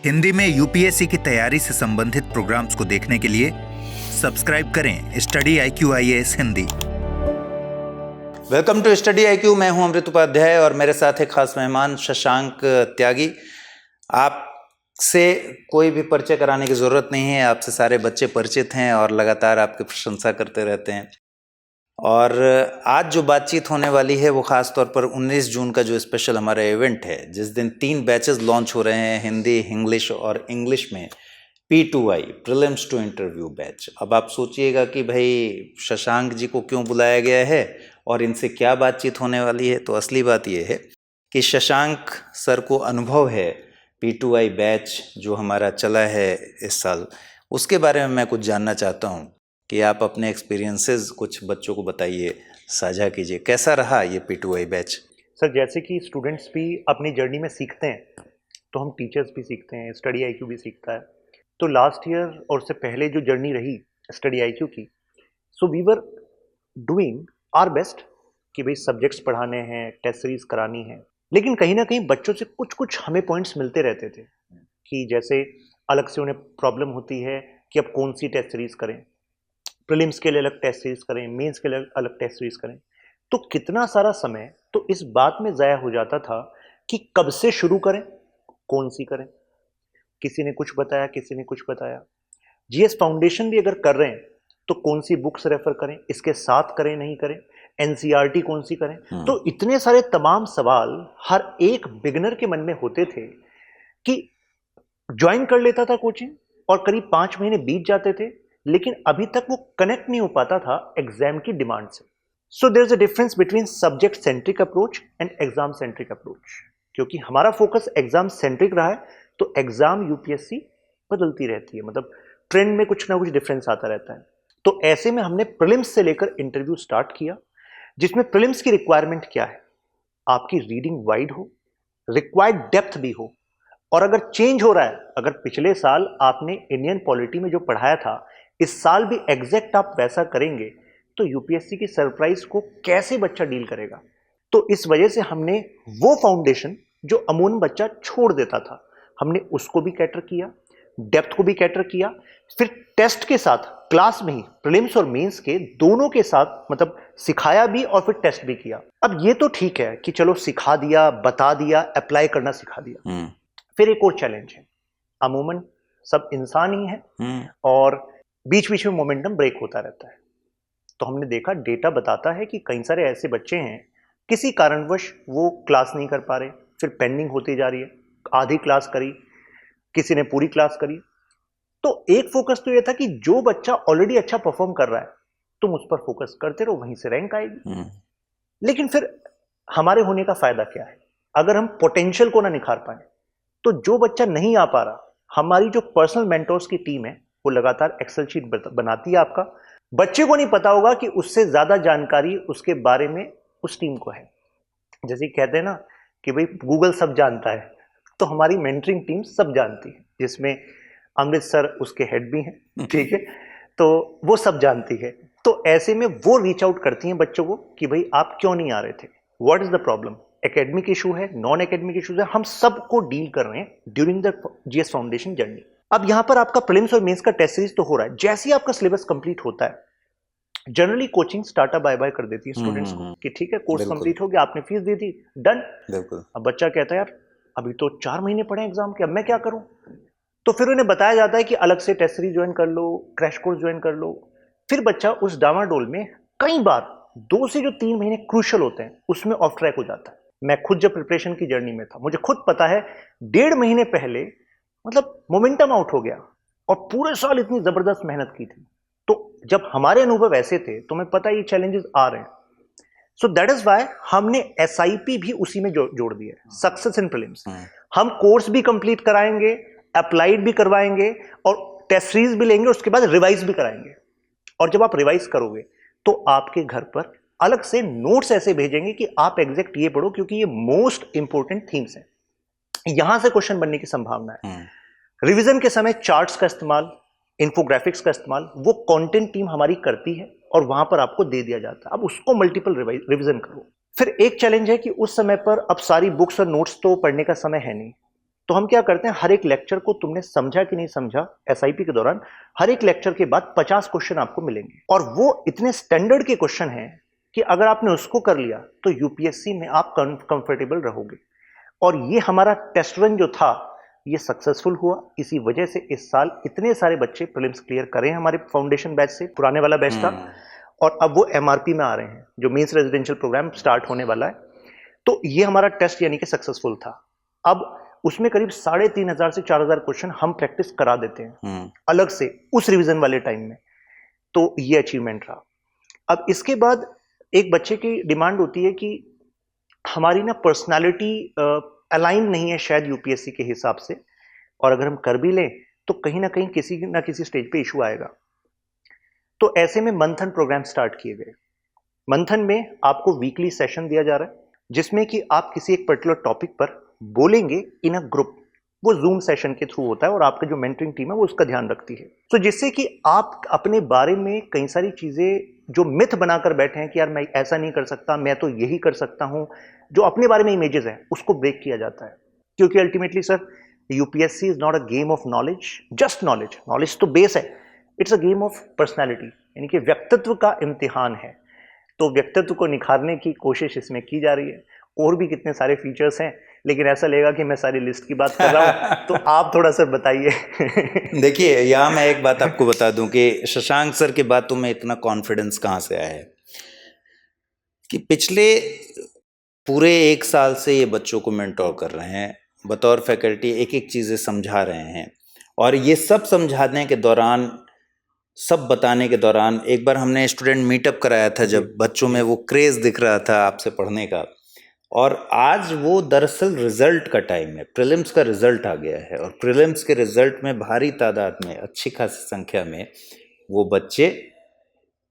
हिंदी में यूपीएससी की तैयारी से संबंधित प्रोग्राम्स को देखने के लिए सब्सक्राइब करें study IQ IAS Hindi. Welcome to study IQ। मैं हूं अमृत उपाध्याय और मेरे साथ एक खास मेहमान शशांक त्यागी। आपसे कोई भी परिचय कराने की ज़रूरत नहीं है, आपसे सारे बच्चे परिचित हैं और लगातार आपकी प्रशंसा करते रहते हैं। और आज जो बातचीत होने वाली है वो ख़ास तौर पर 19 जून का जो स्पेशल हमारा इवेंट है, जिस दिन 3 बैचेस लॉन्च हो रहे हैं, हिंदी, इंग्लिश और इंग्लिश में P2I prelims to interview batch. अब आप सोचिएगा कि भाई शशांक जी को क्यों बुलाया गया है और इनसे क्या बातचीत होने वाली है। तो असली बात यह है कि शशांक सर को अनुभव है P2I बैच जो हमारा चला है इस साल, उसके बारे में मैं कुछ जानना चाहता हूँ कि आप अपने एक्सपीरियंसेस कुछ बच्चों को बताइए, साझा कीजिए। कैसा रहा ये P2I बैच? सर, जैसे कि स्टूडेंट्स भी अपनी जर्नी में सीखते हैं तो हम टीचर्स भी सीखते हैं, स्टडी IQ भी सीखता है। तो लास्ट ईयर और उससे पहले जो जर्नी रही स्टडी IQ की, so we were doing our best कि भाई सब्जेक्ट्स पढ़ाने हैं, टेस्ट सीरीज करानी है, लेकिन कहीं ना कहीं बच्चों से कुछ कुछ हमें पॉइंट्स मिलते रहते थे कि जैसे अलग से उन्हें प्रॉब्लम होती है कि अब कौन सी टेस्ट सीरीज करें, प्रीलिम्स के लिए अलग टेस्ट सीरीज करें, मेंस के लिए अलग टेस्ट सीरीज करें। तो कितना सारा समय तो इस बात में ज़ाया हो जाता था कि कब से शुरू करें, कौन सी करें। किसी ने कुछ बताया, किसी ने कुछ बताया। GS फाउंडेशन भी अगर कर रहे हैं तो कौन सी बुक्स रेफर करें, इसके साथ करें नहीं करें, NCERT कौन सी करें। तो इतने सारे तमाम सवाल हर एक बिगिनर के मन में होते थे कि ज्वाइन कर लेता था कोचिंग और करीब 5 महीने बीत जाते थे, लेकिन अभी तक वो कनेक्ट नहीं हो पाता था एग्जाम की डिमांड से। So there is a difference between subject centric approach and exam centric approach. क्योंकि हमारा फोकस एग्जाम सेंट्रिक रहा है तो एग्जाम यूपीएससी बदलती रहती है, मतलब ट्रेंड में कुछ ना कुछ डिफरेंस आता रहता है। तो ऐसे में हमने प्रीलिम्स से लेकर इंटरव्यू स्टार्ट किया, जिसमें प्रीलिम्स की रिक्वायरमेंट क्या है, आपकी रीडिंग वाइड हो, रिक्वायर्ड डेप्थ भी हो, और अगर चेंज हो रहा है, अगर पिछले साल आपने इंडियन पॉलिटी में जो पढ़ाया था इस साल भी एग्जैक्ट आप वैसा करेंगे तो यूपीएससी की सरप्राइज को कैसे बच्चा डील करेगा। तो इस वजह से हमने वो फाउंडेशन जो अमूमन बच्चा छोड़ देता था, हमने उसको भी कैटर किया, डेप्थ को भी कैटर किया, फिर टेस्ट के साथ क्लास में ही प्रीलिम्स और मेंस के दोनों के साथ मतलब सिखाया भी और फिर टेस्ट भी किया। अब ये तो ठीक है कि चलो सिखा दिया, बता दिया, अप्लाई करना सिखा दिया। फिर एक और चैलेंज है, अमूमन सब इंसान ही है और बीच बीच में मोमेंटम ब्रेक होता रहता है। तो हमने देखा, डेटा बताता है कि कई सारे ऐसे बच्चे हैं किसी कारणवश वो क्लास नहीं कर पा रहे, फिर पेंडिंग होती जा रही है, आधी क्लास करी, किसी ने पूरी क्लास करी। तो एक फोकस तो ये था कि जो बच्चा ऑलरेडी अच्छा परफॉर्म कर रहा है तुम उस पर फोकस करते रहो, वहीं से रैंक आएगी। लेकिन फिर हमारे होने का फायदा क्या है अगर हम पोटेंशियल को ना निखार पाए। तो जो बच्चा नहीं आ पा रहा, हमारी जो पर्सनल मेंटोर्स की टीम है वो लगातार एक्सेल शीट बनाती है। आपका बच्चे को नहीं पता होगा कि उससे ज्यादा जानकारी उसके बारे में उस टीम को है। जैसे कहते हैं ना कि भाई गूगल सब जानता है, तो हमारी मेंटरिंग टीम सब जानती है, जिसमें अमृत सर उसके हेड भी हैं, ठीक है, तो वो सब जानती है। तो ऐसे में वो रीच आउट करती हैं बच्चों को कि भाई आप क्यों नहीं आ रहे थे, what is the problem, academic issue है, नॉन एकेडमिक इशूज है, हम सबको डील कर रहे हैं during the GS foundation journey. अब यहां पर आपका प्रीलिम्स और मेंस का टेस्ट सीरीज तो हो रहा है, जैसे ही आपका सिलेबस कंप्लीट होता है generally coaching tata bye bye कर देती है स्टूडेंट्स को कि ठीक है कोर्स कंप्लीट हो गया, आपने फीस दे दी, डन। अब बच्चा कहता है यार अभी तो 4 महीने पड़े एग्जाम के, अब मैं क्या करूं। तो फिर उन्हें बताया जाता है कि अलग से टेस्ट सीरीज ज्वाइन कर लो, क्रैश कोर्स ज्वाइन कर लो। फिर बच्चा उस डामाडोल में कई बार 2 से जो 3 महीने क्रूशियल होते हैं उसमें ऑफ ट्रैक हो जाता है। मैं खुद जब प्रिपरेशन की जर्नी में था, मुझे खुद पता है 1.5 महीने पहले मतलब मोमेंटम आउट हो गया और पूरे साल इतनी जबरदस्त मेहनत की थी। तो जब हमारे अनुभव ऐसे थे तो मैं पता ये चैलेंजेस आ रहे हैं। सो दैट इज वाई हमने SIP भी उसी में जोड़ दिया है, सक्सेस इन प्रीलिम्स। हम कोर्स भी कंप्लीट कराएंगे, अप्लाइड भी करवाएंगे और टेस्ट सीरीज भी लेंगे, उसके बाद रिवाइज भी कराएंगे। और जब आप रिवाइज करोगे तो आपके घर पर अलग से नोट्स ऐसे भेजेंगे कि आप एग्जैक्ट ये पढ़ो, क्योंकि ये मोस्ट इंपोर्टेंट थीम्स हैं, यहां से क्वेश्चन बनने की संभावना है। रिवीजन के समय चार्ट्स का इस्तेमाल, इंफोग्राफिक्स का इस्तेमाल वो कंटेंट टीम हमारी करती है और वहां पर आपको दे दिया जाता है। अब उसको मल्टीपल रिवीजन करो। फिर एक चैलेंज है कि उस समय पर अब सारी बुक्स और नोट्स तो पढ़ने का समय है नहीं, तो हम क्या करते हैं, हर एक लेक्चर को तुमने समझा कि नहीं समझा, एसआईपी के दौरान हर एक लेक्चर के बाद 50 क्वेश्चन आपको मिलेंगे, और वो इतने स्टैंडर्ड के क्वेश्चन हैं कि अगर आपने उसको कर लिया तो यूपीएससी में आप कंफर्टेबल रहोगे। और ये हमारा टेस्ट रन जो था ये सक्सेसफुल हुआ। इसी वजह से इस साल इतने सारे बच्चे प्रीलिम्स क्लियर करें हमारे फाउंडेशन बैच से, पुराने वाला बैच था, और अब वो एमआरपी में आ रहे हैं, जो मींस रेजिडेंशियल प्रोग्राम स्टार्ट होने वाला है। तो ये हमारा टेस्ट यानी कि सक्सेसफुल था। अब उसमें करीब 3,500 से 4,000 क्वेश्चन हम प्रैक्टिस करा देते हैं अलग से उस रिवीजन वाले टाइम में। तो ये अचीवमेंट रहा। अब इसके बाद एक बच्चे की डिमांड होती है कि हमारी ना पर्सनालिटी अलाइन नहीं है शायद यूपीएससी के हिसाब से, और अगर हम कर भी लें तो कहीं ना किसी स्टेज पे इशू आएगा। तो ऐसे में मंथन प्रोग्राम स्टार्ट किए गए। मंथन में आपको वीकली सेशन दिया जा रहा है जिसमें कि आप किसी एक पर्टिकुलर टॉपिक पर बोलेंगे इन अ ग्रुप। वो जूम सेशन के थ्रू होता है और आपका जो मेंटरिंग टीम है वो उसका ध्यान रखती है। तो जिससे कि आप अपने बारे में कई सारी चीजें जो मिथ बनाकर बैठे हैं कि यार मैं ऐसा नहीं कर सकता, मैं तो यही कर सकता हूं, जो अपने बारे में इमेजेस हैं उसको ब्रेक किया जाता है। क्योंकि ultimately sir UPSC is not a game of knowledge, just knowledge, knowledge तो बेस है, it's a game of personality, यानी कि व्यक्तित्व का इम्तिहान है। तो व्यक्तित्व को निखारने की कोशिश इसमें की जा रही है। और भी कितने सारे फीचर्स हैं, लेकिन ऐसा लगेगा कि मैं सारी लिस्ट की बात कर रहा हूँ तो आप थोड़ा सा बताइए। देखिए, यहाँ मैं एक बात आपको बता दूं कि शशांक सर की बातों में इतना कॉन्फिडेंस कहाँ से आया है कि पिछले पूरे 1 साल से ये बच्चों को मेंटोर कर रहे हैं, बतौर फैकल्टी एक एक चीज़ें समझा रहे हैं, और ये सब समझाने के दौरान, सब बताने के दौरान एक बार हमने स्टूडेंट मीटअप कराया था जब बच्चों में वो क्रेज़ दिख रहा था आपसे पढ़ने का, और आज वो दरअसल रिजल्ट का टाइम है, प्रीलिम्स का रिजल्ट आ गया है, और प्रीलिम्स के रिजल्ट में भारी तादाद में, अच्छी खासी संख्या में वो बच्चे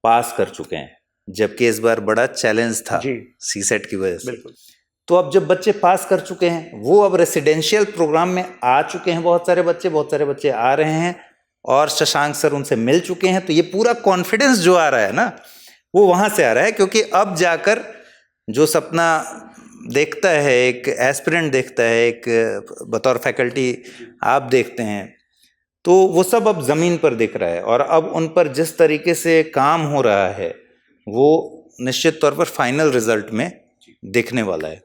पास कर चुके हैं, जबकि इस बार बड़ा चैलेंज था सीसेट की वजह से। तो अब जब बच्चे पास कर चुके हैं, वो अब रेसिडेंशियल प्रोग्राम में आ चुके हैं, बहुत सारे बच्चे आ रहे हैं, और शशांक सर उनसे मिल चुके हैं। तो ये पूरा कॉन्फिडेंस जो आ रहा है ना, वो वहाँ से आ रहा है, क्योंकि अब जाकर जो सपना देखता है, एक एस्पिरेंट देखता है, एक बतौर फैकल्टी आप देखते हैं, तो वो सब अब ज़मीन पर दिख रहा है, और अब उन पर जिस तरीके से काम हो रहा है वो निश्चित तौर पर फाइनल रिजल्ट में दिखने वाला है।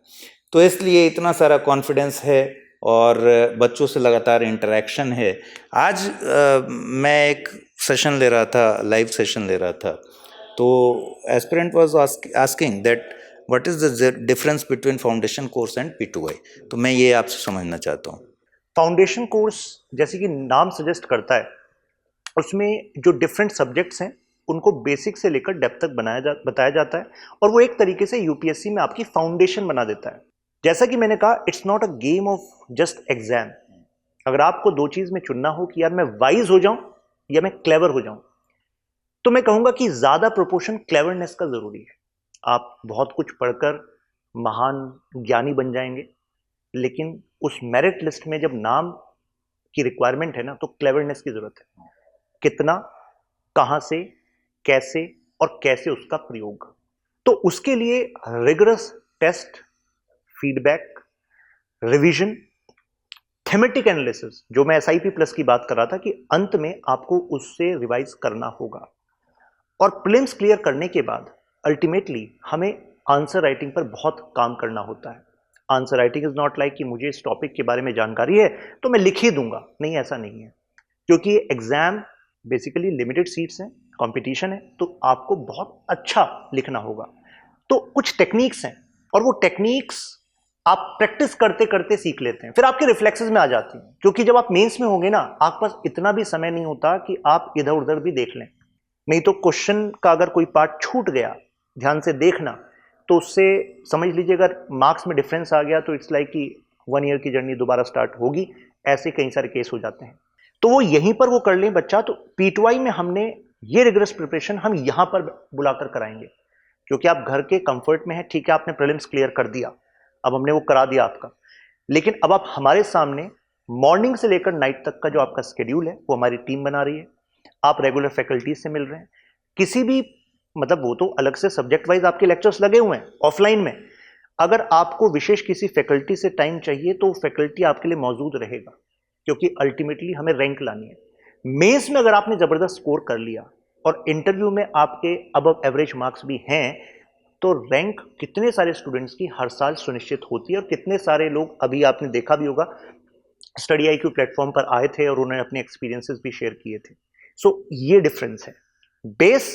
तो इसलिए इतना सारा कॉन्फिडेंस है और बच्चों से लगातार इंटरेक्शन है। आज मैं एक सेशन ले रहा था, लाइव सेशन ले रहा था, तो aspirant was asking that what is the difference between foundation course and P2I। तो मैं ये आपसे समझना चाहता हूँ। फाउंडेशन कोर्स जैसे कि नाम सजेस्ट करता है, उसमें जो डिफरेंट सब्जेक्ट्स हैं उनको बेसिक से लेकर डेप्थ तक बताया जाता है, और वो एक तरीके से यूपीएससी में आपकी फाउंडेशन बना देता है। जैसा कि मैंने कहा, it's not a game of just exam. अगर आपको 2 चीज में चुनना हो कि यार मैं वाइज हो जाऊं या मैं क्लेवर हो जाऊं, तो मैं कहूंगा कि ज्यादा प्रोपोर्शन क्लेवरनेस का जरूरी है। आप बहुत कुछ पढ़कर महान ज्ञानी बन जाएंगे, लेकिन उस मेरिट लिस्ट में जब नाम की रिक्वायरमेंट है ना, तो क्लेवरनेस की जरूरत है। कितना, कहां से, कैसे, और कैसे उसका प्रयोग। तो उसके लिए rigorous test, feedback, revision, thematic analysis, जो मैं SIP प्लस की बात कर रहा था कि अंत में आपको उससे रिवाइज करना होगा। और प्रीलिम्स क्लियर करने के बाद अल्टीमेटली हमें आंसर राइटिंग पर बहुत काम करना होता है। Answer writing is not like कि मुझे इस टॉपिक के बारे में जानकारी है तो मैं लिख ही दूंगा, नहीं, ऐसा नहीं है। क्योंकि एग्जाम बेसिकली लिमिटेड सीट्स हैं, कंपटीशन है, तो आपको बहुत अच्छा लिखना होगा। तो कुछ टेक्निक्स हैं, और वो टेक्निक्स आप प्रैक्टिस करते करते सीख लेते हैं, फिर आपके रिफ्लेक्सेस में आ जाती हैं। क्योंकि जब आप मेंस में होंगे ना, आपके पास इतना भी समय नहीं होता कि आप इधर उधर भी देख लें। नहीं तो क्वेश्चन का अगर कोई पार्ट छूट गया, ध्यान से देखना, तो उससे समझ लीजिए अगर मार्क्स में डिफरेंस आ गया तो इट्स लाइक कि 1 ईयर की जर्नी दोबारा स्टार्ट होगी। ऐसे कई सारे केस हो जाते हैं। तो वो यहीं पर वो कर लें बच्चा। तो P2I में हमने ये रिगरस प्रिपरेशन हम यहां पर बुलाकर कराएंगे, क्योंकि आप घर के कंफर्ट में है। ठीक है, आपने प्रीलिम्स क्लियर कर दिया, अब हमने वो करा दिया आपका, लेकिन अब आप हमारे सामने मॉर्निंग से लेकर नाइट तक का जो आपका शेड्यूल है वो हमारी टीम बना रही है। आप रेगुलर फैकल्टीज से मिल रहे हैं, किसी भी मतलब वो तो अलग से सब्जेक्ट वाइज आपके लेक्चर्स लगे हुए हैं ऑफलाइन में, अगर आपको विशेष किसी फैकल्टी से टाइम चाहिए तो फैकल्टी आपके लिए मौजूद रहेगा, क्योंकि अल्टीमेटली हमें रैंक लानी है। मेंस में अगर आपने जबरदस्त स्कोर कर लिया और इंटरव्यू में आपके अबव एवरेज मार्क्स भी हैं, तो रैंक कितने सारे स्टूडेंट्स की हर साल सुनिश्चित होती है। और कितने सारे लोग, अभी आपने देखा भी होगा, स्टडी IQ प्लेटफॉर्म पर आए थे और उन्होंने अपने एक्सपीरियंसेस भी शेयर किए थे। सो ये डिफरेंस है, बेस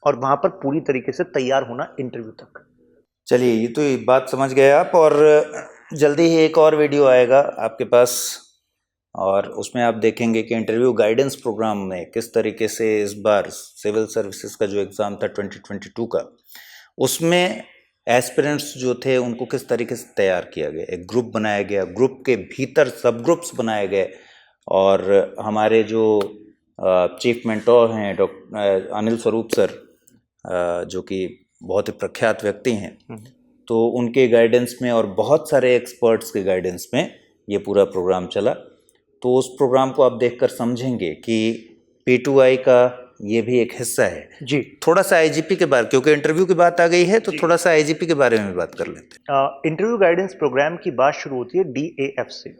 और वहां पर पूरी तरीके से तैयार होना इंटरव्यू तक। चलिए, ये तो ये बात समझ गए आप। और जल्दी ही एक और वीडियो आएगा आपके पास, और उसमें आप देखेंगे कि इंटरव्यू गाइडेंस प्रोग्राम में किस तरीके से इस बार सिविल सर्विसेज का जो एग्ज़ाम था 2022 का, उसमें एस्पिरेंट्स जो थे उनको किस तरीके से तैयार किया गया। एक ग्रुप बनाया गया, ग्रुप के भीतर सब ग्रुप्स बनाए गए, और हमारे जो चीफ मेंटोर हैं डॉक्टर अनिल स्वरूप सर, जो कि बहुत ही प्रख्यात व्यक्ति हैं, तो उनके गाइडेंस में और बहुत सारे एक्सपर्ट्स के गाइडेंस में ये पूरा प्रोग्राम चला। तो उस प्रोग्राम को आप देखकर समझेंगे कि P2I का ये भी एक हिस्सा है जी। थोड़ा सा IGP के बारे, क्योंकि इंटरव्यू की बात आ गई है तो थोड़ा सा IGP के बारे में बात कर लेते हैं। इंटरव्यू गाइडेंस प्रोग्राम की बात शुरू होती है DAF से,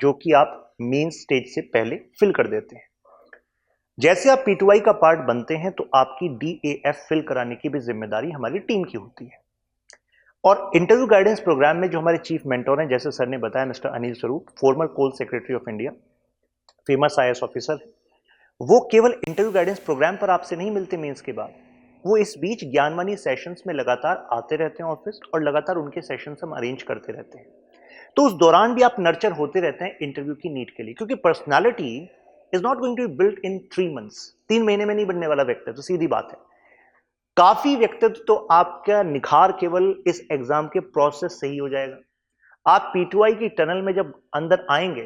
जो कि आप मेन स्टेज से पहले फिल कर देते हैं। जैसे आप P2I का पार्ट बनते हैं तो आपकी DAF फिल कराने की भी जिम्मेदारी हमारी टीम की होती है। और इंटरव्यू गाइडेंस प्रोग्राम में जो हमारे चीफ मेंटोर हैं, जैसे सर ने बताया, mister Anil Swaroop, former coal secretary of India, famous IAS officer, वो केवल इंटरव्यू गाइडेंस प्रोग्राम पर आपसे नहीं मिलते मेंस के बाद, वो इस बीच ज्ञानवाणी सेशंस में लगातार आते रहते हैं ऑफिस, और लगातार उनके सेशंस हम अरेंज करते रहते हैं। तो उस दौरान भी आप नर्चर होते रहते हैं इंटरव्यू की नीड के लिए, क्योंकि personality is not going to be built in 3 months. 3 महीने में नहीं बनने वाला व्यक्तित्व, तो सीधी बात है। काफी व्यक्तित्व तो आपका निखार केवल इस एग्जाम के प्रोसेस से ही हो जाएगा। आप P2I की टनल में जब अंदर आएंगे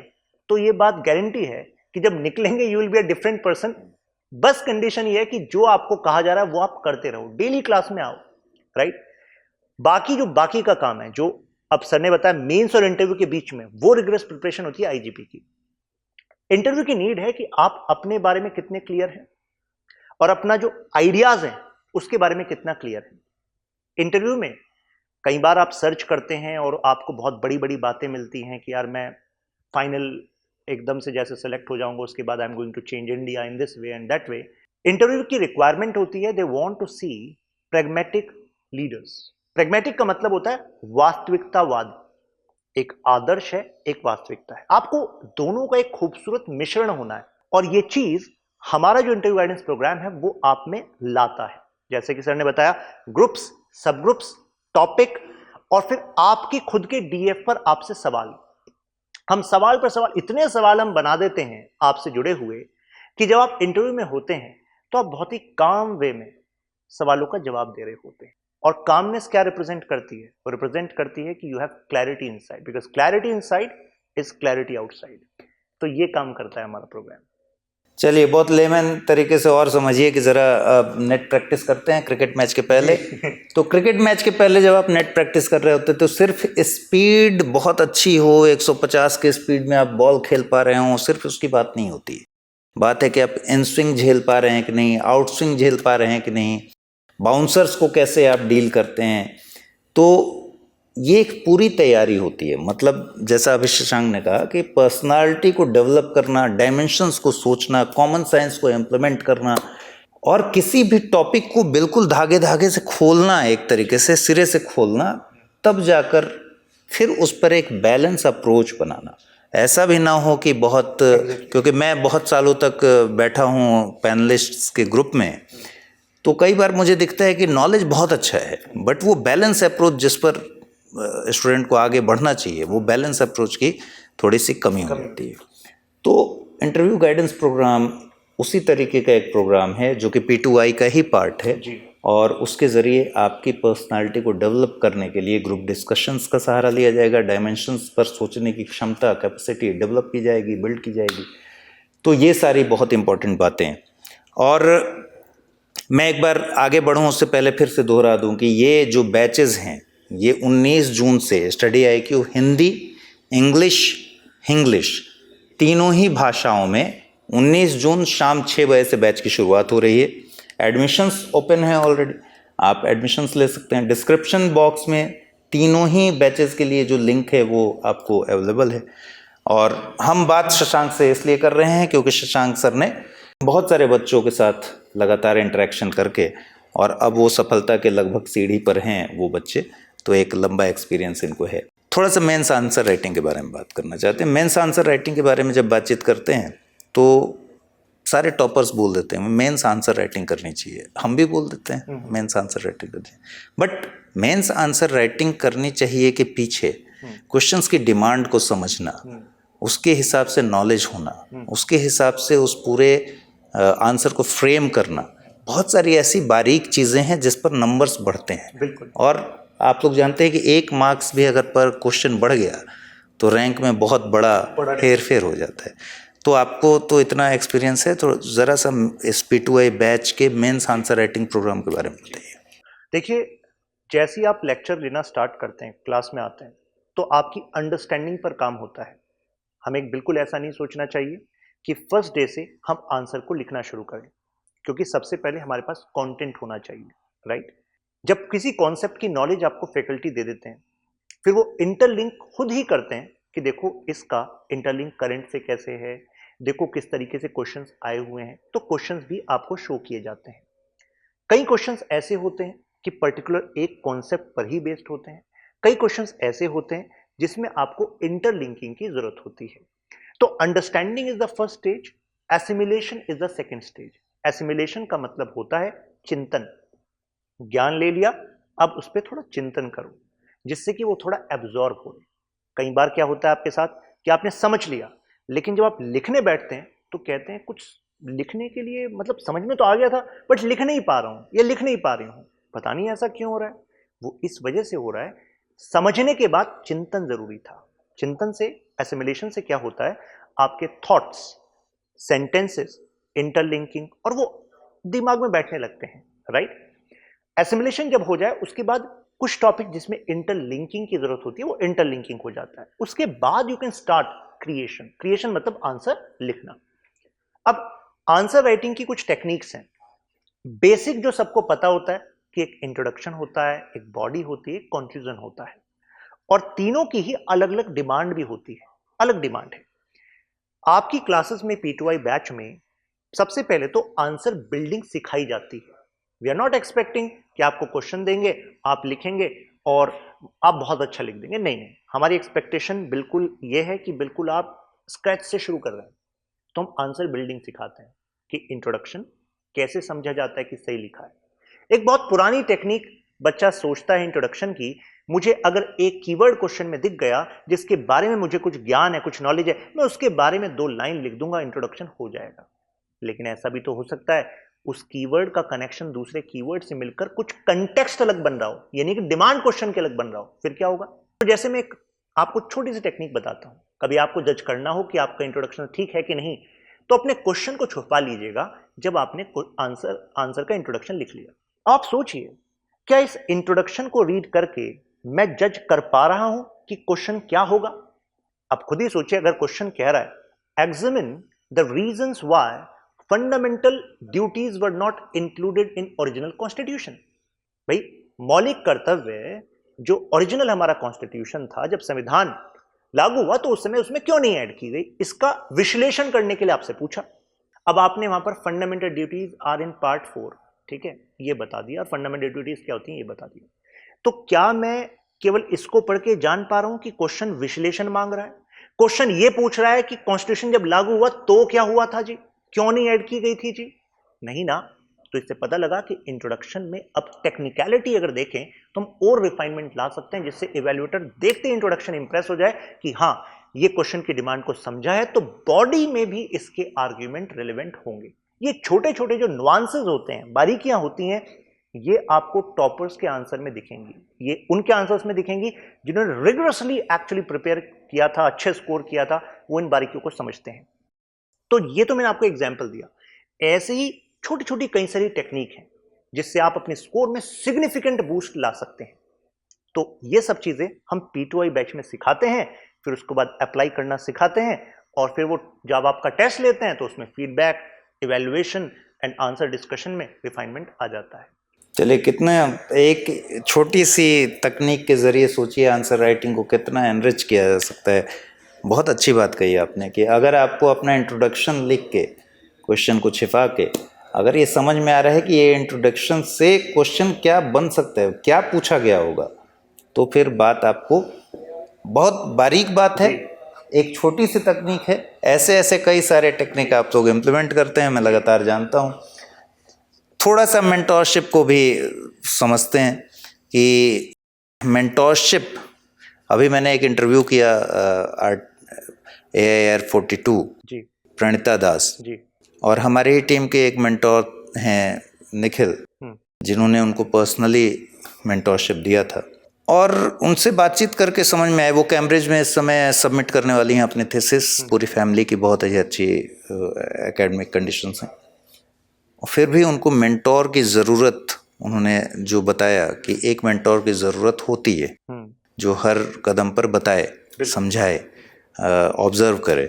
तो ये बात गारंटी है कि जब निकलेंगे you will be a different person. बस कंडीशन ये है कि जो आपको कहा जा रहा है वो आप करते रहो, डेली क्लास में आओ, राइट। बाकी का काम है, जो अब सर ने बताया मेंस और इंटरव्यू के बीच में, वो रिग्रेस प्रिपरेशन होती है IGP की। इंटरव्यू की नीड है कि आप अपने बारे में कितने क्लियर हैं और अपना जो आइडियाज है उसके बारे में कितना क्लियर है। इंटरव्यू में कई बार आप सर्च करते हैं और आपको बहुत बड़ी बड़ी बातें मिलती हैं कि यार मैं फाइनल एकदम से जैसे सेलेक्ट हो जाऊंगा, उसके बाद I am going to change India in this way and that way. Interview की रिक्वायरमेंट होती है, they want to see pragmatic leaders. Pragmatic का मतलब होता है वास्तविकतावाद। एक आदर्श है, एक वास्तविकता है। आपको दोनों का एक खूबसूरत मिश्रण होना है, और ये चीज हमारा जो इंटरव्यू गाइडेंस प्रोग्राम है वो आप में लाता है। जैसे कि सर ने बताया, ग्रुप्स, सब ग्रुप्स, टॉपिक, और फिर आपकी खुद के DF पर आपसे सवाल। हम सवाल पर सवाल, इतने सवाल हम बना देते हैं आपसे जुड़े हुए कि जब आप इंटरव्यू में होते हैं तो आप बहुत ही काम वे में सवालों का जवाब दे रहे होते हैं। और कामनेस क्या रिप्रेजेंट करती है? वो रिप्रेजेंट करती है कि you have clarity inside, because clarity inside is clarity outside. तो ये काम करता है हमारा प्रोग्राम। चलिए, बहुत लेमन तरीके से और समझिए कि ज़रा नेट प्रैक्टिस करते हैं क्रिकेट मैच के पहले। तो क्रिकेट मैच के पहले जब आप नेट प्रैक्टिस कर रहे होते तो सिर्फ स्पीड बहुत अच्छी हो, 150 के स्पीड में आप बॉल खेल पा रहे हो, सिर्फ उसकी बात नहीं होती। बात है कि आप इन स्विंग झेल पा रहे हैं कि नहीं, आउट स्विंग झेल पा रहे हैं कि नहीं, बाउंसर्स को कैसे आप डील करते हैं। तो ये एक पूरी तैयारी होती है। मतलब जैसा अभी शशांक ने कहा कि पर्सनालिटी को डेवलप करना, डायमेंशंस को सोचना, कॉमन सेंस को इम्प्लीमेंट करना, और किसी भी टॉपिक को बिल्कुल धागे धागे से खोलना, एक तरीके से सिरे से खोलना, तब जाकर फिर उस पर एक बैलेंस अप्रोच बनाना। ऐसा भी ना हो कि बहुत, क्योंकि मैं बहुत सालों तक बैठा हूँ पैनलिस्ट्स के ग्रुप में, तो कई बार मुझे दिखता है कि नॉलेज बहुत अच्छा है, बट वो बैलेंस अप्रोच जिस पर स्टूडेंट को आगे बढ़ना चाहिए, वो बैलेंस अप्रोच की थोड़ी सी कमी हो जाती है। तो इंटरव्यू गाइडेंस प्रोग्राम उसी तरीके का एक प्रोग्राम है जो कि P2I का ही पार्ट है, और उसके ज़रिए आपकी पर्सनालिटी को डेवलप करने के लिए ग्रुप डिस्कशंस का सहारा लिया जाएगा, डायमेंशंस पर सोचने की क्षमता, कैपेसिटी डेवलप की जाएगी, बिल्ड की जाएगी। तो ये सारी बहुत इंपॉर्टेंट बातें हैं। और मैं एक बार आगे बढ़ूँ उससे पहले फिर से दोहरा दूँ कि ये जो बैचेज़ हैं, ये 19 जून से study IQ Hindi, English, Hinglish तीनों ही भाषाओं में 19 जून शाम 6 बजे से बैच की शुरुआत हो रही है। एडमिशन्स ओपन है ऑलरेडी, आप एडमिशन्स ले सकते हैं। डिस्क्रिप्शन बॉक्स में तीनों ही बैचेस के लिए जो लिंक है वो आपको अवेलेबल है। और हम बात शशांक से इसलिए कर रहे हैं क्योंकि शशांक सर ने बहुत सारे बच्चों के साथ लगातार इंटरेक्शन करके और अब वो सफलता के लगभग सीढ़ी पर हैं वो बच्चे, तो एक लंबा एक्सपीरियंस इनको है। थोड़ा सा मेंस आंसर राइटिंग के बारे में बात करना चाहते हैं। मेंस आंसर राइटिंग के बारे में जब बातचीत करते हैं तो सारे टॉपर्स बोल देते हैं मेंस आंसर राइटिंग करनी चाहिए, हम भी बोल देते हैं मेंस आंसर राइटिंग करनी चाहिए, बट मेंस आंसर राइटिंग करनी चाहिए कि पीछे क्वेश्चंस की डिमांड को समझना, उसके हिसाब से नॉलेज होना, उसके हिसाब से उस पूरे आंसर को फ्रेम करना, बहुत सारी ऐसी बारीक चीज़ें हैं जिस पर नंबर्स बढ़ते हैं। बिल्कुल। और आप लोग जानते हैं कि 1 मार्क्स भी अगर पर क्वेश्चन बढ़ गया तो रैंक में बहुत बड़ा हेर फेर हो जाता है। तो आपको तो इतना एक्सपीरियंस है, तो ज़रा सा इस P2I बैच के मेंस आंसर राइटिंग प्रोग्राम के बारे में बताइए। देखिए, जैसे ही आप लेक्चर लेना स्टार्ट करते हैं, क्लास में आते हैं, तो आपकी अंडरस्टैंडिंग पर काम होता है। हमें बिल्कुल ऐसा नहीं सोचना चाहिए कि फर्स्ट डे से हम आंसर को लिखना शुरू करें, क्योंकि सबसे पहले हमारे पास कंटेंट होना चाहिए, राइट। जब किसी कॉन्सेप्ट की नॉलेज आपको फैकल्टी दे देते हैं, फिर वो इंटरलिंक खुद ही करते हैं कि देखो इसका इंटरलिंक करंट से कैसे है, देखो किस तरीके से क्वेश्चंस आए हुए हैं, तो क्वेश्चंस भी आपको शो किए जाते हैं। कई क्वेश्चंस ऐसे होते हैं कि पर्टिकुलर एक कॉन्सेप्ट पर ही बेस्ड होते हैं, कई क्वेश्चंस ऐसे होते हैं जिसमें आपको इंटरलिंकिंग की जरूरत होती है। तो understanding is the first stage, assimilation is the second stage. Assimilation का मतलब होता है चिंतन। ज्ञान ले लिया, अब उस पर थोड़ा चिंतन करो जिससे कि वो थोड़ा एब्जॉर्ब हो। कई बार क्या होता है आपके साथ कि आपने समझ लिया, लेकिन जब आप लिखने बैठते हैं तो कहते हैं कुछ लिखने के लिए मतलब समझ में तो आ गया था बट लिख नहीं पा रहा हूं या लिख नहीं पा रही हूं, पता नहीं ऐसा क्यों हो रहा है। वो इस वजह से हो रहा है, समझने के बाद चिंतन जरूरी था। चिंतन से, एसिमिलेशन से क्या होता है, आपके थॉट्स, सेंटेंसेस, इंटरलिंकिंग और वो दिमाग में बैठने लगते हैं, राइट। एसिमिलेशन जब हो जाए उसके बाद कुछ टॉपिक जिसमें इंटरलिंकिंग की जरूरत होती है वो इंटरलिंकिंग हो जाता है। उसके बाद you can start creation. Creation मतलब आंसर लिखना। अब आंसर राइटिंग की कुछ टेक्निक्स हैं। बेसिक जो सबको पता होता है कि एक इंट्रोडक्शन होता है, एक बॉडी होती है, एक कंक्लूजन होता है, और तीनों की ही अलग अलग डिमांड भी होती है, अलग डिमांड है। आपकी क्लासेस में P2I बैच में सबसे पहले तो आंसर बिल्डिंग सिखाई जाती है। वी आर नॉट एक्सपेक्टिंग कि आपको क्वेश्चन देंगे, आप लिखेंगे और आप बहुत अच्छा लिख देंगे, नहीं नहीं। हमारी एक्सपेक्टेशन बिल्कुल ये है कि बिल्कुल आप स्क्रैच से शुरू कर रहे हैं। तो हम आंसर बिल्डिंग सिखाते हैं कि इंट्रोडक्शन कैसे समझा जाता है कि सही लिखा है। एक बहुत पुरानी टेक्निक, बच्चा सोचता है इंट्रोडक्शन की, मुझे अगर एक कीवर्ड क्वेश्चन में दिख गया जिसके बारे में मुझे कुछ ज्ञान है, कुछ नॉलेज है, मैं उसके बारे में 2 लाइन लिख दूंगा, इंट्रोडक्शन हो जाएगा। लेकिन ऐसा भी तो हो सकता है उस कीवर्ड का कनेक्शन दूसरे कीवर्ड से मिलकर कुछ कंटेक्स्ट अलग बन रहा हो, यानी कि डिमांड क्वेश्चन के अलग बन रहा हो, फिर क्या होगा। तो जैसे मैं आपको छोटी सी टेक्निक बताता हूं, कभी आपको जज करना हो कि आपका इंट्रोडक्शन ठीक है कि नहीं, तो अपने क्वेश्चन को छुपा लीजिएगा जब आपने आंसर का इंट्रोडक्शन लिख लिया। आप सोचिए, क्या इस इंट्रोडक्शन को रीड करके मैं जज कर पा रहा हूं कि क्वेश्चन क्या होगा। अब खुद ही सोचिए, अगर क्वेश्चन कह रहा है examine the reasons why fundamental duties were not included in original constitution, भाई मौलिक कर्तव्य जो ओरिजिनल हमारा कॉन्स्टिट्यूशन था, जब संविधान लागू हुआ तो उस समय उसमें क्यों नहीं ऐड की गई, इसका विश्लेषण करने के लिए आपसे पूछा। अब आपने वहां पर fundamental duties are in part 4, ठीक है, ये बता दिया, और फंडामेंटल ड्यूटीज क्या होती हैं ये बता दिया। तो क्या मैं केवल इसको पढ़ के जान पा रहा हूं कि क्वेश्चन विश्लेषण मांग रहा है? क्वेश्चन ये पूछ रहा है कि कॉन्स्टिट्यूशन जब लागू हुआ तो क्या हुआ था जी, क्यों नहीं ऐड की गई थी जी? नहीं ना। तो इससे पता लगा कि इंट्रोडक्शन में अब टेक्निकलिटी अगर देखें तो हम और रिफाइनमेंट ला सकते हैं, जिससे इवैल्यूएटर देखते ही इंट्रोडक्शन इंप्रेस हो जाए कि हाँ ये क्वेश्चन की डिमांड को समझा है, तो बॉडी में भी इसके आर्ग्यूमेंट रिलेवेंट होंगे। ये छोटे छोटे जो नुआंसेस होते हैं, बारीकियां होती हैं, ये आपको टॉपर्स के आंसर में दिखेंगी, ये उनके आंसर्स में दिखेंगी जिन्होंने रिगरसली एक्चुअली प्रिपेयर किया था, अच्छे स्कोर किया था, वो इन बारीकियों को समझते हैं। तो ये तो मैंने आपको एग्जांपल दिया। ऐसे ही छोटी छोटी कई सारी टेक्निक हैं जिससे आप अपने स्कोर में सिग्निफिकेंट बूस्ट ला सकते हैं। तो ये सब चीजें हम P2I बैच में सिखाते हैं, फिर उसके बाद अप्लाई करना सिखाते हैं, और फिर वो जब आपका टेस्ट लेते हैं तो उसमें feedback, evaluation and answer discussion में रिफाइनमेंट आ जाता है। चलिए, कितना एक छोटी सी तकनीक के ज़रिए सोचिए आंसर राइटिंग को कितना एनरिच किया जा सकता है। बहुत अच्छी बात कही आपने कि अगर आपको अपना इंट्रोडक्शन लिख के, क्वेश्चन को छिपा के, अगर ये समझ में आ रहा है कि ये इंट्रोडक्शन से क्वेश्चन क्या बन सकता है, क्या पूछा गया होगा, तो फिर बात आपको बहुत बारीक बात है, एक छोटी सी तकनीक है। ऐसे ऐसे कई सारे टेक्निक आप लोग इम्प्लीमेंट करते हैं, मैं लगातार जानता हूँ। थोड़ा सा मेंटोरशिप को भी समझते हैं कि मेंटोरशिप, अभी मैंने एक इंटरव्यू किया AIR42 जी प्रणीता दास, जी और हमारी ही टीम के एक मेंटोर हैं निखिल, जिन्होंने उनको पर्सनली मेंटोरशिप दिया था। और उनसे बातचीत करके समझ में आया, वो कैम्ब्रिज में इस समय सबमिट करने वाली हैं अपनी थीसिस, पूरी फैमिली की बहुत ही अच्छी एकेडमिक कंडीशंस हैं, और फिर भी उनको मेंटोर की ज़रूरत, उन्होंने जो बताया कि एक मेंटोर की ज़रूरत होती है जो हर कदम पर बताए, समझाए, ऑब्जर्व करे।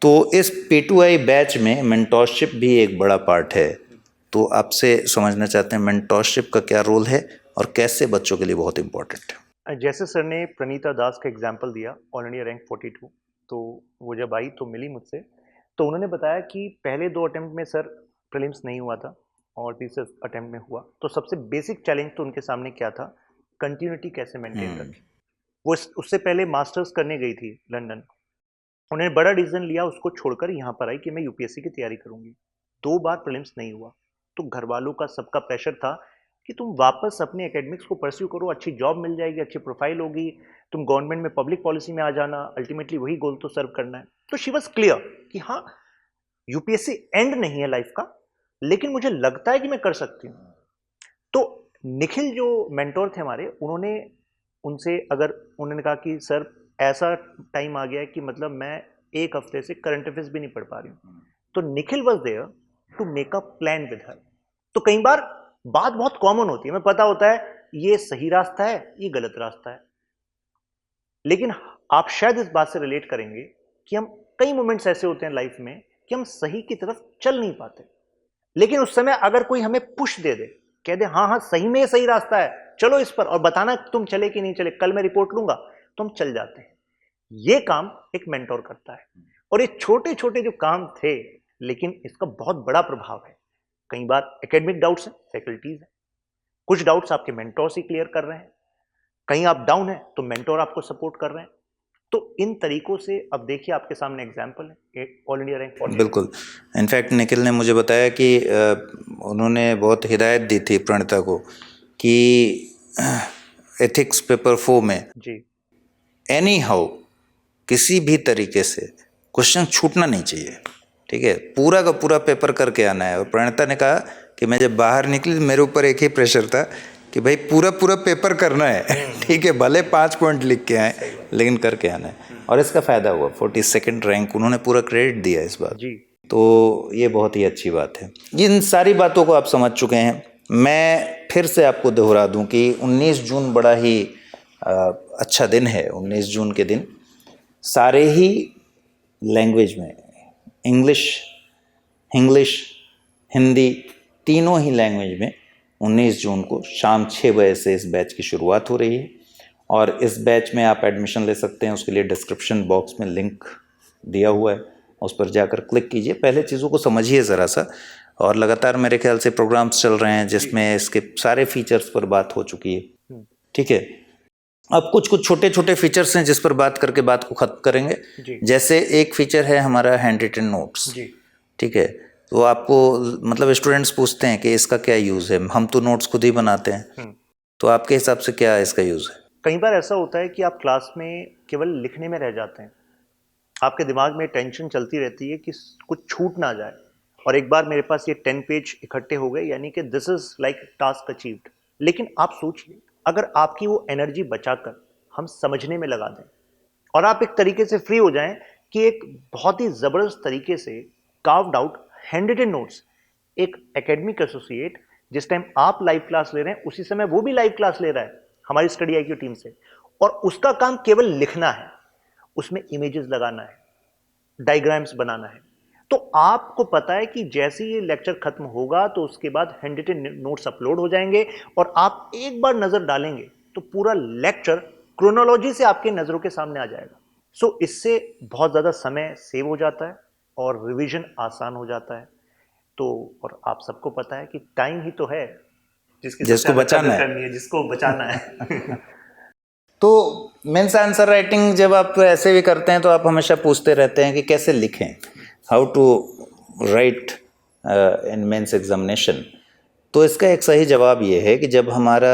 तो इस P2I बैच में मेंटोरशिप भी एक बड़ा पार्ट है। तो आपसे समझना चाहते हैं मेंटोरशिप का क्या रोल है और कैसे बच्चों के लिए बहुत इम्पोर्टेंट है। जैसे सर ने प्रणीता दास का एग्जाम्पल दिया, ऑल इंडिया रैंक 42, तो वो जब आई तो मिली मुझसे, तो उन्होंने बताया कि पहले 2 अटेम्प्ट में सर प्रीलिम्स नहीं हुआ था और तीसरे अटेम्प्ट में हुआ। तो सबसे बेसिक चैलेंज तो उनके सामने क्या था, कंटिन्यूटी कैसे मेंटेन रखें। वो उससे पहले मास्टर्स करने गई थी लंदन, उन्होंने बड़ा डिसीजन लिया, उसको छोड़कर यहाँ पर आई कि मैं यूपीएससी की तैयारी करूंगी। 2 बार प्रीलिम्स नहीं हुआ, तो घर वालों का सबका प्रेशर था कि तुम वापस अपने एकेडमिक्स को परस्यू करो, अच्छी जॉब मिल जाएगी, अच्छी प्रोफाइल होगी, तुम गवर्नमेंट में पब्लिक पॉलिसी में आ जाना, अल्टीमेटली वही गोल तो सर्व करना है। तो शी वॉज क्लियर कि हाँ, यूपीएससी एंड नहीं है लाइफ का, लेकिन मुझे लगता है कि मैं कर सकती हूँ। तो निखिल जो मेंटोर थे हमारे, उन्होंने उनसे, अगर उन्होंने कहा कि सर ऐसा टाइम आ गया है कि मतलब मैं 1 हफ्ते से करंट अफेयर्स भी नहीं पढ़ पा रही हूँ, तो Nikhil was there to make a plan with her. तो कई बार बात बहुत कॉमन होती है, हमें पता होता है ये सही रास्ता है, ये गलत रास्ता है, लेकिन आप शायद इस बात से रिलेट करेंगे कि हम कई मोमेंट्स ऐसे होते हैं लाइफ में कि हम सही की तरफ चल नहीं पाते, लेकिन उस समय अगर कोई हमें पुश दे दे, कह दे हाँ हाँ सही में ये सही रास्ता है, चलो इस पर, और बताना तुम चले कि नहीं चले, कल मैं रिपोर्ट लूंगा, तो हम चल जाते हैं। ये काम एक मेंटोर करता है, और ये छोटे छोटे जो काम थे, लेकिन इसका बहुत बड़ा प्रभाव है। कई बार एकेडमिक डाउट्स हैं, फैकल्टीज हैं, कुछ डाउट्स आपके मेंटोर से क्लियर कर रहे हैं, कहीं आप डाउन है तो मेंटोर आपको सपोर्ट कर रहे हैं। तो इन तरीकों से अब देखिए आपके सामने एग्जाम्पल है, ऑल इंडिया रैंक 42। बिल्कुल, इनफैक्ट निखिल ने मुझे बताया कि उन्होंने बहुत हिदायत दी थी प्रणीता को कि एथिक्स पेपर 4 में जी एनी हाउ किसी भी तरीके से क्वेश्चन छूटना नहीं चाहिए, ठीक है, पूरा का पूरा पेपर करके आना है। और प्रणीता ने कहा कि मैं जब बाहर निकली मेरे ऊपर एक ही प्रेशर था कि भाई पूरा पूरा पेपर करना है, ठीक है, भले 5 पॉइंट लिख के आए लेकिन करके आना है। और इसका फ़ायदा हुआ, 42nd रैंक, उन्होंने पूरा क्रेडिट दिया इस बात। जी तो ये बहुत ही अच्छी बात है। इन सारी बातों को आप समझ चुके हैं, मैं फिर से आपको दोहरा दूं कि 19 जून बड़ा ही अच्छा दिन है। 19 जून के दिन सारे ही लैंग्वेज में, इंग्लिश, हिंदी, तीनों ही लैंग्वेज में 19 जून को शाम 6 बजे से इस बैच की शुरुआत हो रही है। और इस बैच में आप एडमिशन ले सकते हैं, उसके लिए डिस्क्रिप्शन बॉक्स में लिंक दिया हुआ है, उस पर जाकर क्लिक कीजिए। पहले चीज़ों को समझिए ज़रा सा, और लगातार मेरे ख्याल से प्रोग्राम्स चल रहे हैं जिसमें इसके सारे फीचर्स पर बात हो चुकी है, ठीक है। अब कुछ कुछ छोटे छोटे फीचर्स हैं जिस पर बात करके बात को ख़त्म करेंगे। जैसे एक फीचर है हमारा हैंड रिटन नोट्स, ठीक है। तो आपको मतलब स्टूडेंट्स पूछते हैं कि इसका क्या यूज़ है, हम तो नोट्स खुद ही बनाते हैं, तो आपके हिसाब से क्या इसका यूज़ है? कई बार ऐसा होता है कि आप क्लास में केवल लिखने में रह जाते हैं, आपके दिमाग में टेंशन चलती रहती है कि कुछ छूट ना जाए, और एक बार मेरे पास ये 10 पेज इकट्ठे हो गए, यानी कि this is like task achieved. लेकिन आप सोचिए, अगर आपकी वो एनर्जी बचाकर हम समझने में लगा दें, और आप एक तरीके से फ्री हो जाएं कि एक बहुत ही ज़बरदस्त तरीके से carved out hand written notes, एक एकेडमिक एसोसिएट जिस टाइम आप लाइव क्लास ले रहे हैं उसी समय वो भी लाइव क्लास ले रहा है हमारी स्टडी आईक्यू टीम से, और उसका काम केवल लिखना है, उसमें इमेजेस लगाना है, डायग्राम्स बनाना है। तो आपको पता है कि जैसे ये लेक्चर खत्म होगा तो उसके बाद हैंड रिटन नोट्स अपलोड हो जाएंगे और आप एक बार नजर डालेंगे तो पूरा लेक्चर क्रोनोलॉजी से आपके नजरों के सामने आ जाएगा। सो इससे बहुत ज्यादा समय सेव हो जाता है और रिवीजन आसान हो जाता है। तो और आप सबको पता है कि टाइम ही तो है जिसको बचाना है, जिसको बचाना है। तो मेंस आंसर राइटिंग जब आप ऐसे भी करते हैं तो आप हमेशा पूछते रहते हैं कि कैसे लिखें, how to write in mains examination. तो इसका एक सही जवाब ये है कि जब हमारा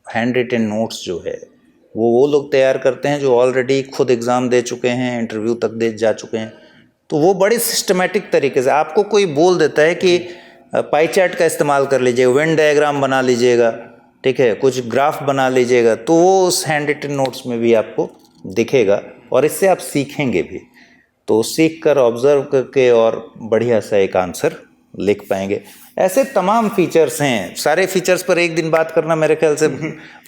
हैंड रिटन नोट्स जो है वो लोग तैयार करते हैं जो ऑलरेडी खुद एग्ज़ाम दे चुके हैं, इंटरव्यू तक दे जा चुके हैं, तो वो बड़ी सिस्टमेटिक तरीके से आपको कोई बोल देता है कि पाई चार्ट का इस्तेमाल कर लीजिएगा, वेन डायग्राम बना लीजिएगा, ठीक है, कुछ ग्राफ बना लीजिएगा, तो वो उस हैंड रिटन नोट्स में भी आपको दिखेगा और इससे आप सीखेंगे भी। तो सीख कर ऑब्जर्व करके और बढ़िया सा एक आंसर लिख पाएंगे। ऐसे तमाम फीचर्स हैं, सारे फीचर्स पर एक दिन बात करना मेरे ख्याल से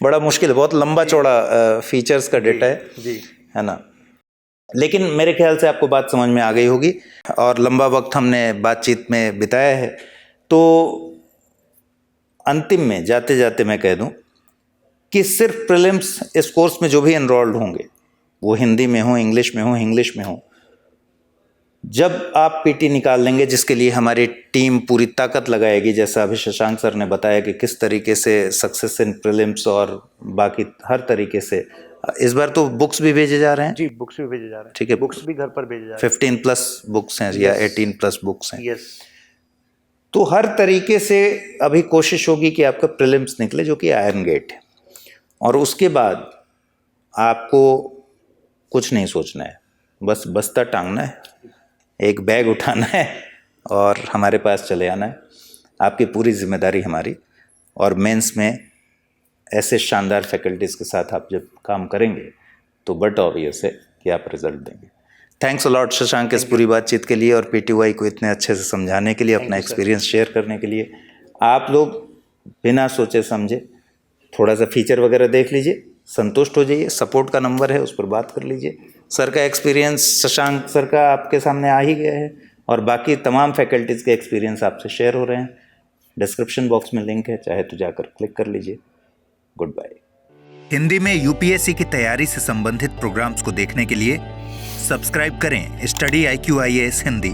बड़ा मुश्किल है, बहुत लंबा चौड़ा फीचर्स का डेटा है ना। लेकिन मेरे ख्याल से आपको बात समझ में आ गई होगी और लंबा वक्त हमने बातचीत में बिताया है। तो अंतिम में जाते जाते मैं कह दूं कि सिर्फ प्रीलिम्स इस कोर्स में जो भी एनरोल्ड होंगे वो हिंदी में हो, इंग्लिश में हो, जब आप पीटी निकाल लेंगे, जिसके लिए हमारी टीम पूरी ताकत लगाएगी, जैसा अभी शशांक सर ने बताया कि किस तरीके से सक्सेस इन प्रीलिम्स और बाकी हर तरीके से, इस बार तो बुक्स भी भेजे जा रहे हैं जी, बुक्स भी भेजे जा रहे हैं, ठीक है, बुक्स भी घर पर भेजे जा रहे हैं, 15+ बुक्स हैं या 18+ बुक्स हैं। यस। तो हर तरीके से अभी कोशिश होगी कि आपका प्रीलिम्स निकले, जो कि आयरन गेट है, और उसके बाद आपको कुछ नहीं सोचना है, बस बस्ता टांगना है, एक बैग उठाना है और हमारे पास चले आना है। आपकी पूरी जिम्मेदारी हमारी, और मेंस में ऐसे शानदार फैकल्टीज़ के साथ आप जब काम करेंगे तो बट ऑब्वियस है कि आप रिजल्ट देंगे। थैंक्स अ लॉट शशांक इस पूरी बातचीत के लिए और पीटीवाई को इतने अच्छे से समझाने के लिए, अपना एक्सपीरियंस शेयर करने के लिए। आप लोग बिना सोचे समझे थोड़ा सा फीचर वगैरह देख लीजिए, संतुष्ट हो जाइए, सपोर्ट का नंबर है उस पर बात कर लीजिए। सर का एक्सपीरियंस, शशांक सर का आपके सामने आ ही गया है और बाकी तमाम फैकल्टीज़ के एक्सपीरियंस आपसे शेयर हो रहे हैं। डिस्क्रिप्शन बॉक्स में लिंक है, चाहे तो जाकर क्लिक कर लीजिए। Good bye. हिंदी में यूपीएससी की तैयारी से संबंधित प्रोग्राम्स को देखने के लिए सब्सक्राइब करें स्टडी IQ IAS हिंदी।